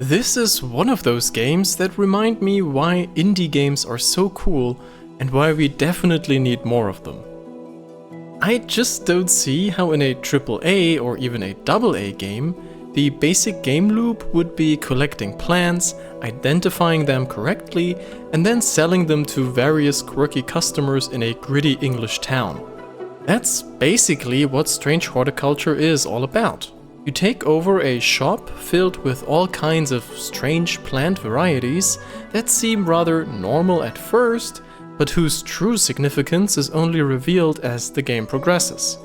This is one of those games that remind me why indie games are so cool and why we definitely need more of them. I just don't see how in a AAA or even a AA game, the basic game loop would be collecting plants, identifying them correctly, and then selling them to various quirky customers in a gritty English town. That's basically what Strange Horticulture is all about. You take over a shop filled with all kinds of strange plant varieties that seem rather normal at first, but whose true significance is only revealed as the game progresses.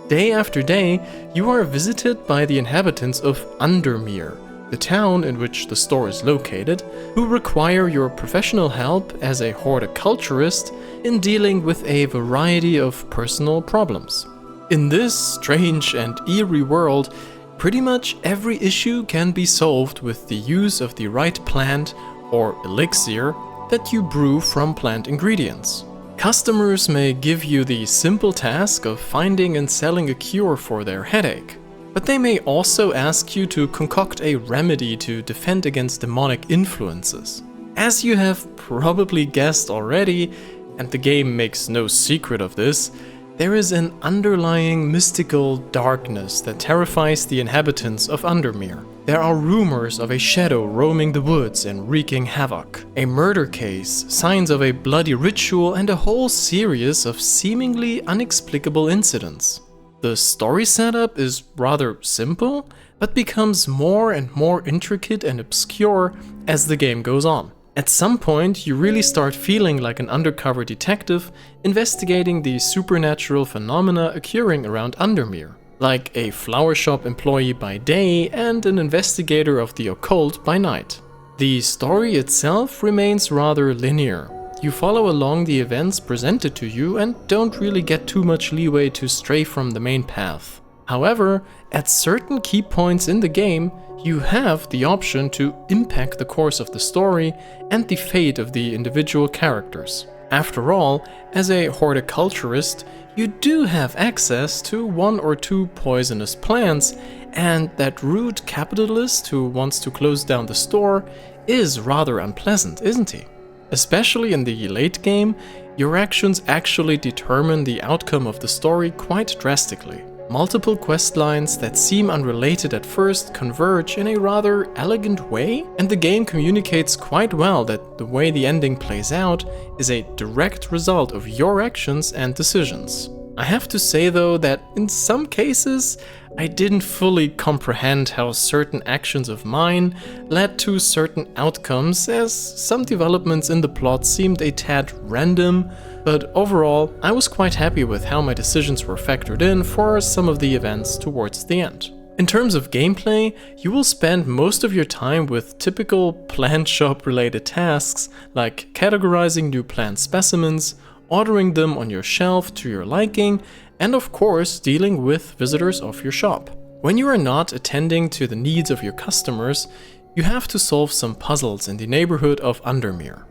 Day after day, you are visited by the inhabitants of Undermere, the town in which the store is located, who require your professional help as a horticulturist in dealing with a variety of personal problems. In this strange and eerie world, pretty much every issue can be solved with the use of the right plant or elixir that you brew from plant ingredients. Customers may give you the simple task of finding and selling a cure for their headache, but they may also ask you to concoct a remedy to defend against demonic influences. As you have probably guessed already, and the game makes no secret of this, there is an underlying mystical darkness that terrifies the inhabitants of Undermere. There are rumors of a shadow roaming the woods and wreaking havoc, a murder case, signs of a bloody ritual, and a whole series of seemingly inexplicable incidents. The story setup is rather simple, but becomes more and more intricate and obscure as the game goes on. At some point, you really start feeling like an undercover detective investigating the supernatural phenomena occurring around Undermere, like a flower shop employee by day and an investigator of the occult by night. The story itself remains rather linear. You follow along the events presented to you and don't really get too much leeway to stray from the main path. However, at certain key points in the game, you have the option to impact the course of the story and the fate of the individual characters. After all, as a horticulturist, you do have access to one or two poisonous plants, and that rude capitalist who wants to close down the store is rather unpleasant, isn't he? Especially in the late game, your actions actually determine the outcome of the story quite drastically. Multiple quest lines that seem unrelated at first converge in a rather elegant way, and the game communicates quite well that the way the ending plays out is a direct result of your actions and decisions. I have to say though that in some cases I didn't fully comprehend how certain actions of mine led to certain outcomes, as some developments in the plot seemed a tad random, but overall I was quite happy with how my decisions were factored in for some of the events towards the end. In terms of gameplay, you will spend most of your time with typical plant shop related tasks like categorizing new plant specimens, ordering them on your shelf to your liking, and of course dealing with visitors of your shop. When you are not attending to the needs of your customers, you have to solve some puzzles in the neighborhood of Undermere.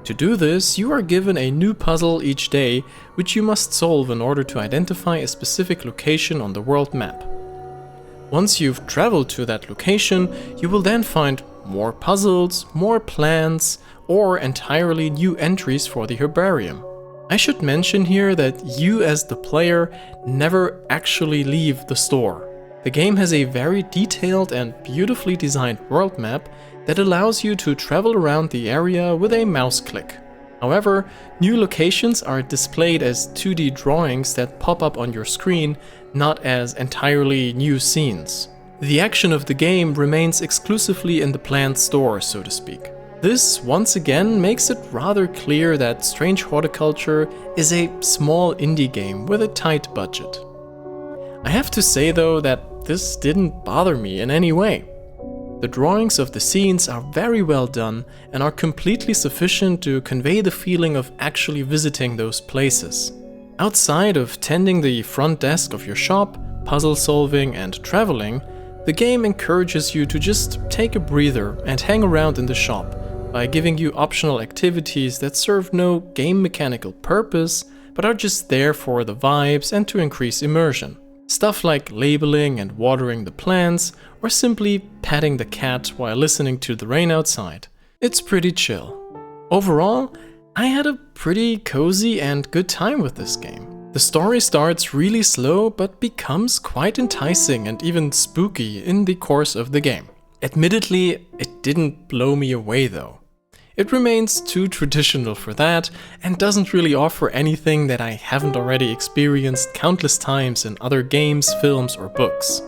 To do this, you are given a new puzzle each day, which you must solve in order to identify a specific location on the world map. Once you've traveled to that location, you will then find more puzzles, more plants, or entirely new entries for the herbarium. I should mention here that you as the player never actually leave the store. The game has a very detailed and beautifully designed world map that allows you to travel around the area with a mouse click. However, new locations are displayed as 2D drawings that pop up on your screen, not as entirely new scenes. The action of the game remains exclusively in the plant store, so to speak. This once again makes it rather clear that Strange Horticulture is a small indie game with a tight budget. I have to say though that this didn't bother me in any way. The drawings of the scenes are very well done and are completely sufficient to convey the feeling of actually visiting those places. Outside of tending the front desk of your shop, puzzle solving and traveling, the game encourages you to just take a breather and hang around in the shop by giving you optional activities that serve no game mechanical purpose, but are just there for the vibes and to increase immersion. Stuff like labeling and watering the plants, or simply petting the cat while listening to the rain outside. It's pretty chill. Overall, I had a pretty cozy and good time with this game. The story starts really slow but becomes quite enticing and even spooky in the course of the game. Admittedly, it didn't blow me away though. It remains too traditional for that and doesn't really offer anything that I haven't already experienced countless times in other games, films, or books.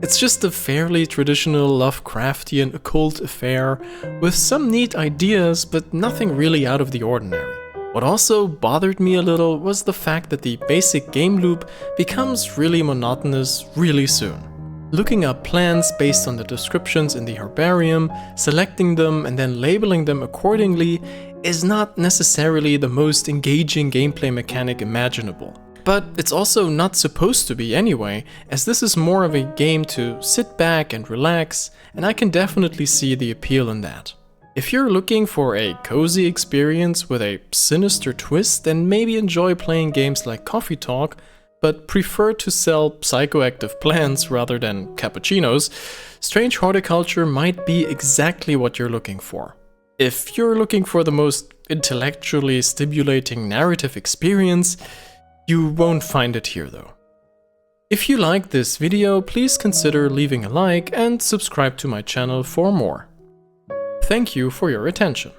It's just a fairly traditional Lovecraftian occult affair with some neat ideas but nothing really out of the ordinary. What also bothered me a little was the fact that the basic game loop becomes really monotonous really soon. Looking up plants based on the descriptions in the herbarium, selecting them and then labeling them accordingly is not necessarily the most engaging gameplay mechanic imaginable. But it's also not supposed to be anyway, as this is more of a game to sit back and relax, and I can definitely see the appeal in that. If you're looking for a cozy experience with a sinister twist, then maybe enjoy playing games like Coffee Talk, but prefer to sell psychoactive plants rather than cappuccinos, Strange Horticulture might be exactly what you're looking for. If you're looking for the most intellectually stimulating narrative experience, you won't find it here though. If you liked this video, please consider leaving a like and subscribe to my channel for more. Thank you for your attention.